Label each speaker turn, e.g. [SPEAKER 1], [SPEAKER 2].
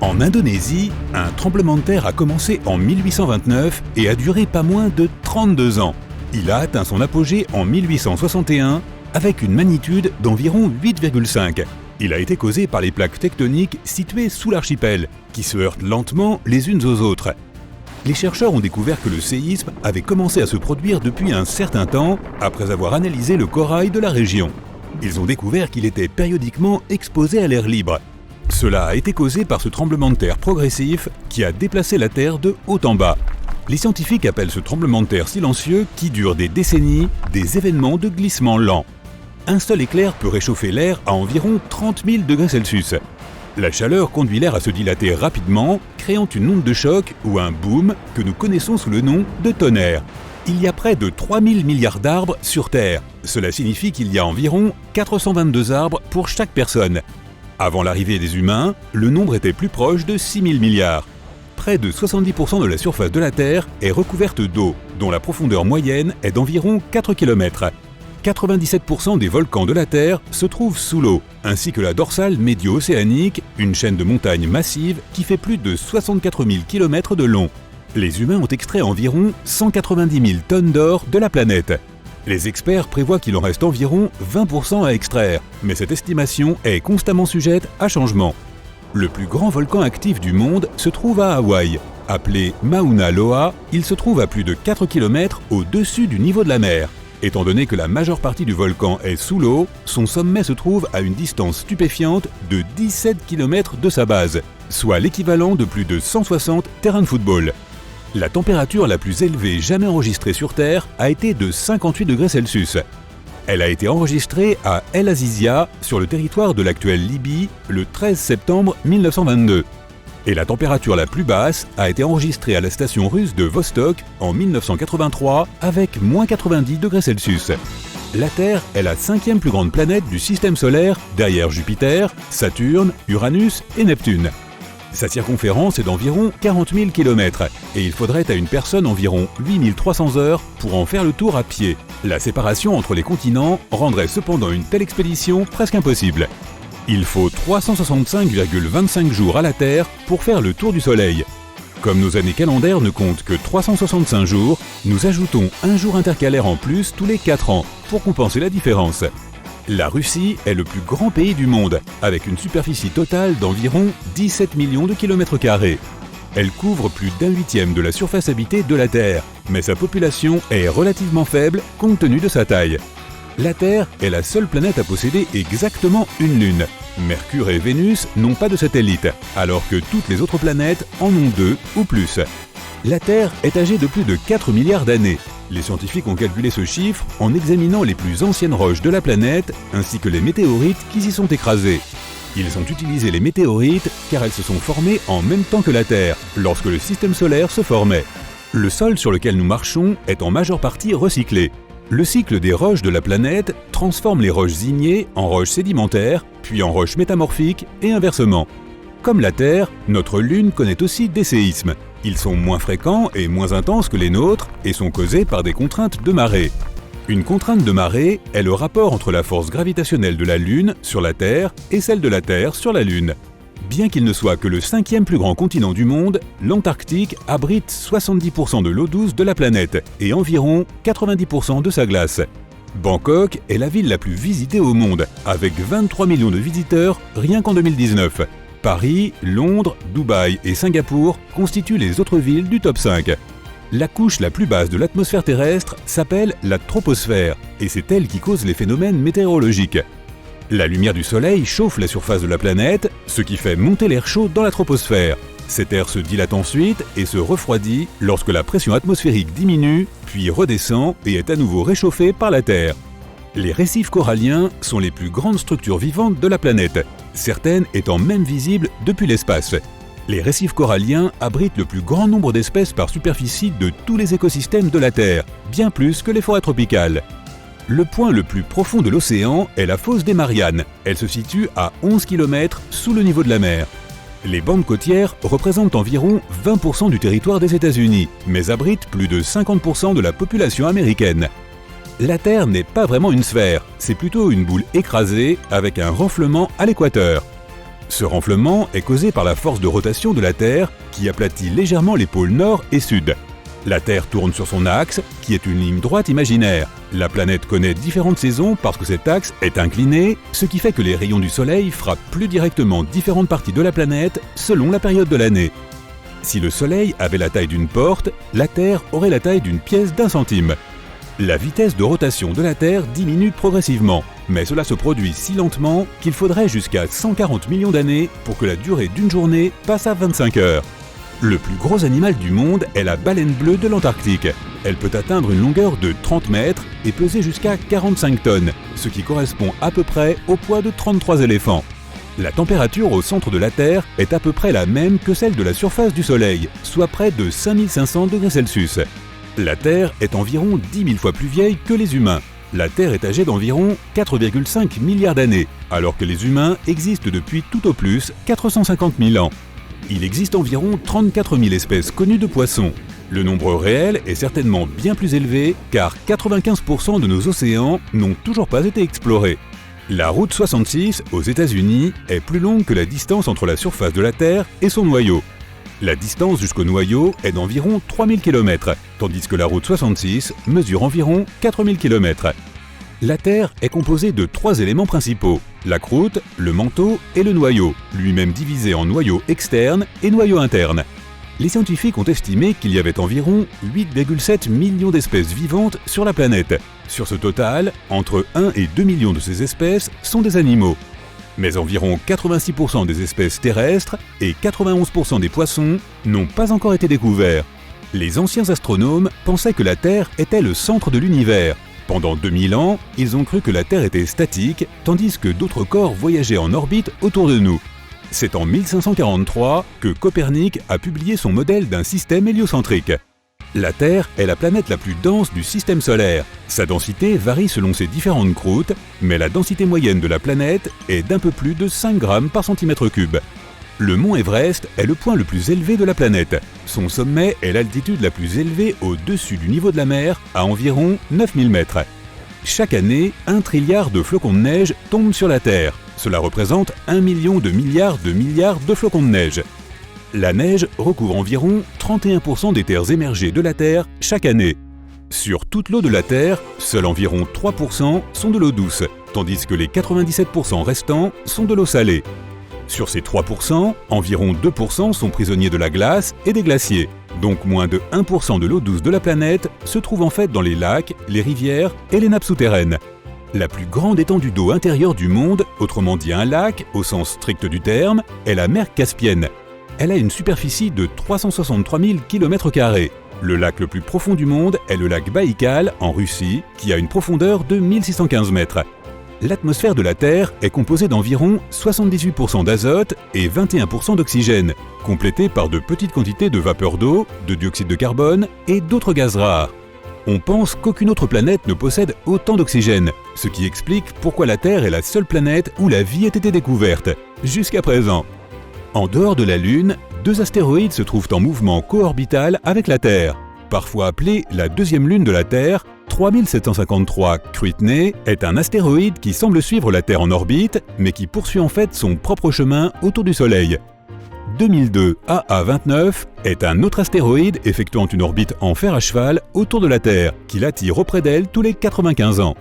[SPEAKER 1] En Indonésie, un tremblement de terre a commencé en 1829 et a duré pas moins de 32 ans. Il a atteint son apogée en 1861 avec une magnitude d'environ 8,5. Il a été causé par les plaques tectoniques situées sous l'archipel, qui se heurtent lentement les unes aux autres. Les chercheurs ont découvert que le séisme avait commencé à se produire depuis un certain temps, après avoir analysé le corail de la région. Ils ont découvert qu'il était périodiquement exposé à l'air libre. Cela a été causé par ce tremblement de terre progressif qui a déplacé la Terre de haut en bas. Les scientifiques appellent ce tremblement de terre silencieux qui dure des décennies des événements de glissement lent. Un seul éclair peut réchauffer l'air à environ 30 000 degrés Celsius. La chaleur conduit l'air à se dilater rapidement, créant une onde de choc ou un boom que nous connaissons sous le nom de tonnerre. Il y a près de 3 000 milliards d'arbres sur Terre. Cela signifie qu'il y a environ 422 arbres pour chaque personne. Avant l'arrivée des humains, le nombre était plus proche de 6 000 milliards. Près de 70% de la surface de la Terre est recouverte d'eau, dont la profondeur moyenne est d'environ 4 km. 97% des volcans de la Terre se trouvent sous l'eau, ainsi que la dorsale médio-océanique, une chaîne de montagnes massive qui fait plus de 64 000 km de long. Les humains ont extrait environ 190 000 tonnes d'or de la planète. Les experts prévoient qu'il en reste environ 20% à extraire, mais cette estimation est constamment sujette à changement. Le plus grand volcan actif du monde se trouve à Hawaï. Appelé Mauna Loa, il se trouve à plus de 4 km au-dessus du niveau de la mer. Étant donné que la majeure partie du volcan est sous l'eau, son sommet se trouve à une distance stupéfiante de 17 km de sa base, soit l'équivalent de plus de 160 terrains de football. La température la plus élevée jamais enregistrée sur Terre a été de 58 degrés Celsius. Elle a été enregistrée à El Azizia, sur le territoire de l'actuelle Libye, le 13 septembre 1922. Et la température la plus basse a été enregistrée à la station russe de Vostok en 1983 avec moins 90 degrés Celsius. La Terre est la 5e plus grande planète du système solaire, derrière Jupiter, Saturne, Uranus et Neptune. Sa circonférence est d'environ 40 000 km et il faudrait à une personne environ 8 300 heures pour en faire le tour à pied. La séparation entre les continents rendrait cependant une telle expédition presque impossible. Il faut 365,25 jours à la Terre pour faire le tour du Soleil. Comme nos années calendaires ne comptent que 365 jours, nous ajoutons un jour intercalaire en plus tous les 4 ans pour compenser la différence. La Russie est le plus grand pays du monde, avec une superficie totale d'environ 17 millions de kilomètres carrés. Elle couvre plus d'un huitième de la surface habitée de la Terre, mais sa population est relativement faible compte tenu de sa taille. La Terre est la seule planète à posséder exactement une lune. Mercure et Vénus n'ont pas de satellite, alors que toutes les autres planètes en ont 2 ou plus. La Terre est âgée de plus de 4 milliards d'années. Les scientifiques ont calculé ce chiffre en examinant les plus anciennes roches de la planète ainsi que les météorites qui s'y sont écrasées. Ils ont utilisé les météorites car elles se sont formées en même temps que la Terre, lorsque le système solaire se formait. Le sol sur lequel nous marchons est en majeure partie recyclé. Le cycle des roches de la planète transforme les roches ignées en roches sédimentaires, puis en roches métamorphiques et inversement. Comme la Terre, notre Lune connaît aussi des séismes. Ils sont moins fréquents et moins intenses que les nôtres et sont causés par des contraintes de marée. Une contrainte de marée est le rapport entre la force gravitationnelle de la Lune sur la Terre et celle de la Terre sur la Lune. Bien qu'il ne soit que le 5e plus grand continent du monde, l'Antarctique abrite 70% de l'eau douce de la planète et environ 90% de sa glace. Bangkok est la ville la plus visitée au monde, avec 23 millions de visiteurs rien qu'en 2019. Paris, Londres, Dubaï et Singapour constituent les autres villes du top 5. La couche la plus basse de l'atmosphère terrestre s'appelle la troposphère, et c'est elle qui cause les phénomènes météorologiques. La lumière du soleil chauffe la surface de la planète, ce qui fait monter l'air chaud dans la troposphère. Cet air se dilate ensuite et se refroidit lorsque la pression atmosphérique diminue, puis redescend et est à nouveau réchauffé par la Terre. Les récifs coralliens sont les plus grandes structures vivantes de la planète, certaines étant même visibles depuis l'espace. Les récifs coralliens abritent le plus grand nombre d'espèces par superficie de tous les écosystèmes de la Terre, bien plus que les forêts tropicales. Le point le plus profond de l'océan est la fosse des Mariannes. Elle se situe à 11 km sous le niveau de la mer. Les bandes côtières représentent environ 20% du territoire des États-Unis, mais abritent plus de 50% de la population américaine. La Terre n'est pas vraiment une sphère, c'est plutôt une boule écrasée avec un renflement à l'équateur. Ce renflement est causé par la force de rotation de la Terre qui aplatit légèrement les pôles nord et sud. La Terre tourne sur son axe, qui est une ligne droite imaginaire. La planète connaît différentes saisons parce que cet axe est incliné, ce qui fait que les rayons du Soleil frappent plus directement différentes parties de la planète selon la période de l'année. Si le Soleil avait la taille d'une porte, la Terre aurait la taille d'une pièce d'1 centime. La vitesse de rotation de la Terre diminue progressivement, mais cela se produit si lentement qu'il faudrait jusqu'à 140 millions d'années pour que la durée d'une journée passe à 25 heures. Le plus gros animal du monde est la baleine bleue de l'Antarctique. Elle peut atteindre une longueur de 30 mètres et peser jusqu'à 45 tonnes, ce qui correspond à peu près au poids de 33 éléphants. La température au centre de la Terre est à peu près la même que celle de la surface du Soleil, soit près de 5500 degrés Celsius. La Terre est environ 10 000 fois plus vieille que les humains. La Terre est âgée d'environ 4,5 milliards d'années, alors que les humains existent depuis tout au plus 450 000 ans. Il existe environ 34 000 espèces connues de poissons. Le nombre réel est certainement bien plus élevé car 95% de nos océans n'ont toujours pas été explorés. La route 66 aux États-Unis est plus longue que la distance entre la surface de la Terre et son noyau. La distance jusqu'au noyau est d'environ 3000 km, tandis que la route 66 mesure environ 4000 km. La Terre est composée de 3 éléments principaux, la croûte, le manteau et le noyau, lui-même divisé en noyau externe et noyau interne. Les scientifiques ont estimé qu'il y avait environ 8,7 millions d'espèces vivantes sur la planète. Sur ce total, entre 1 et 2 millions de ces espèces sont des animaux. Mais environ 86% des espèces terrestres et 91% des poissons n'ont pas encore été découverts. Les anciens astronomes pensaient que la Terre était le centre de l'univers. Pendant 2000 ans, ils ont cru que la Terre était statique, tandis que d'autres corps voyageaient en orbite autour de nous. C'est en 1543 que Copernic a publié son modèle d'un système héliocentrique. La Terre est la planète la plus dense du système solaire. Sa densité varie selon ses différentes croûtes, mais la densité moyenne de la planète est d'un peu plus de 5 grammes par centimètre cube. Le mont Everest est le point le plus élevé de la planète. Son sommet est l'altitude la plus élevée au-dessus du niveau de la mer, à environ 9000 mètres. Chaque année, 1 trilliard de flocons de neige tombent sur la Terre. Cela représente 1 million de milliards de flocons de neige. La neige recouvre environ 31% des terres émergées de la Terre chaque année. Sur toute l'eau de la Terre, seuls environ 3% sont de l'eau douce, tandis que les 97% restants sont de l'eau salée. Sur ces 3%, environ 2% sont prisonniers de la glace et des glaciers. Donc moins de 1% de l'eau douce de la planète se trouve en fait dans les lacs, les rivières et les nappes souterraines. La plus grande étendue d'eau intérieure du monde, autrement dit un lac au sens strict du terme, est la mer Caspienne. Elle a une superficie de 363 000 km². Le lac le plus profond du monde est le lac Baïkal en Russie, qui a une profondeur de 1615 mètres. L'atmosphère de la Terre est composée d'environ 78% d'azote et 21% d'oxygène, complétée par de petites quantités de vapeur d'eau, de dioxyde de carbone et d'autres gaz rares. On pense qu'aucune autre planète ne possède autant d'oxygène, ce qui explique pourquoi la Terre est la seule planète où la vie ait été découverte, jusqu'à présent. En dehors de la Lune, 2 astéroïdes se trouvent en mouvement coorbital avec la Terre. Parfois appelée la deuxième lune de la Terre, 3753 Kruitney est un astéroïde qui semble suivre la Terre en orbite, mais qui poursuit en fait son propre chemin autour du Soleil. 2002 AA29 est un autre astéroïde effectuant une orbite en fer à cheval autour de la Terre, qui l'attire auprès d'elle tous les 95 ans.